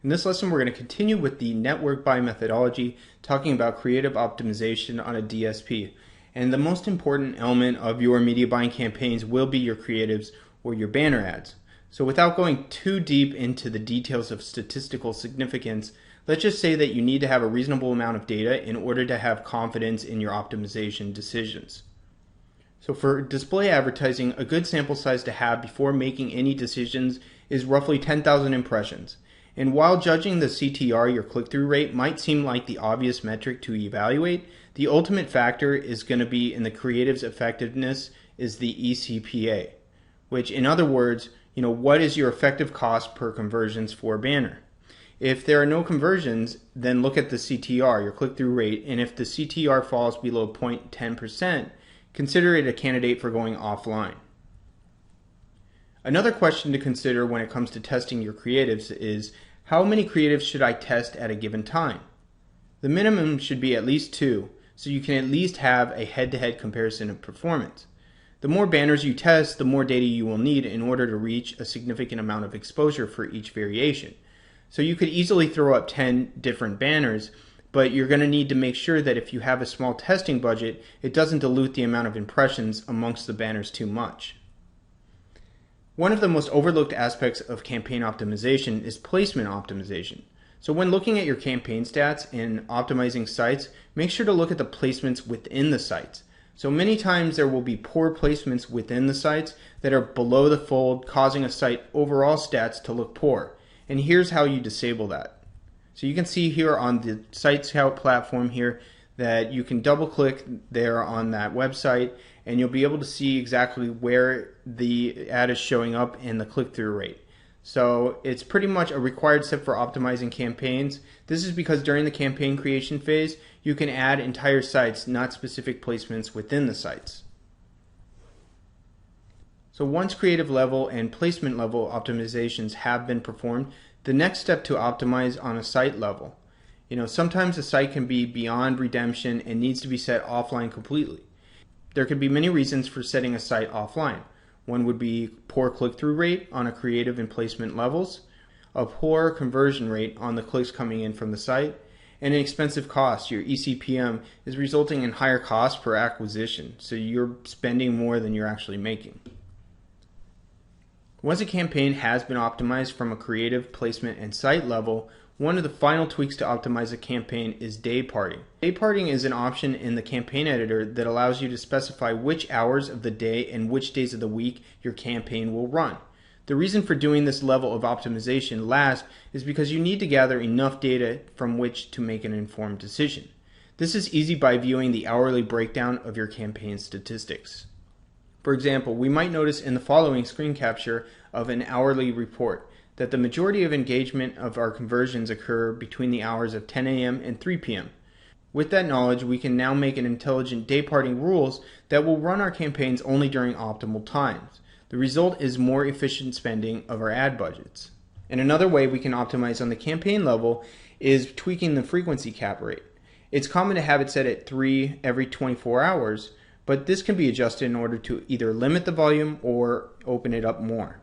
In this lesson, we're going to continue with the network buy methodology, talking about creative optimization on a DSP. And the most important element of your media buying campaigns will be your creatives or your banner ads. So without going too deep into the details of statistical significance, let's just say that you need to have a reasonable amount of data in order to have confidence in your optimization decisions. So for display advertising, a good sample size to have before making any decisions is roughly 10,000 impressions. And while judging the CTR, your click-through rate, might seem like the obvious metric to evaluate, the ultimate factor is going to be in the creative's effectiveness is the eCPA, which in other words, what is your effective cost per conversions for a banner? If there are no conversions, then look at the CTR, your click-through rate, and if the CTR falls below 0.10%, consider it a candidate for going offline. Another question to consider when it comes to testing your creatives is, how many creatives should I test at a given time? The minimum should be at least 2, so you can at least have a head-to-head comparison of performance. The more banners you test, the more data you will need in order to reach a significant amount of exposure for each variation. So you could easily throw up 10 different banners, but you're going to need to make sure that if you have a small testing budget, it doesn't dilute the amount of impressions amongst the banners too much. One of the most overlooked aspects of campaign optimization is placement optimization. So when looking at your campaign stats and optimizing sites, make sure to look at the placements within the sites. So many times there will be poor placements within the sites that are below the fold, causing a site overall stats to look poor. And here's how you disable that. So you can see here on the Site Scout platform here that you can double click there on that website and you'll be able to see exactly where the ad is showing up and the click-through rate. So it's pretty much a required step for optimizing campaigns. This is because during the campaign creation phase, you can add entire sites, not specific placements within the sites. So once creative level and placement level optimizations have been performed, the next step to optimize on a site level. Sometimes a site can be beyond redemption and needs to be set offline completely. There could be many reasons for setting a site offline. One would be poor click-through rate on a creative and placement levels, a poor conversion rate on the clicks coming in from the site, and an expensive cost. Your eCPM is resulting in higher cost per acquisition, so you're spending more than you're actually making. Once a campaign has been optimized from a creative, placement, and site level, one of the final tweaks to optimize a campaign is day parting. Day parting is an option in the campaign editor that allows you to specify which hours of the day and which days of the week your campaign will run. The reason for doing this level of optimization last is because you need to gather enough data from which to make an informed decision. This is easy by viewing the hourly breakdown of your campaign statistics. For example, we might notice in the following screen capture of an hourly report that the majority of engagement of our conversions occur between the hours of 10 a.m. and 3 p.m. With that knowledge, we can now make an intelligent day parting rules that will run our campaigns only during optimal times. The result is more efficient spending of our ad budgets. And another way we can optimize on the campaign level is tweaking the frequency cap rate. It's common to have it set at 3 every 24 hours, but this can be adjusted in order to either limit the volume or open it up more.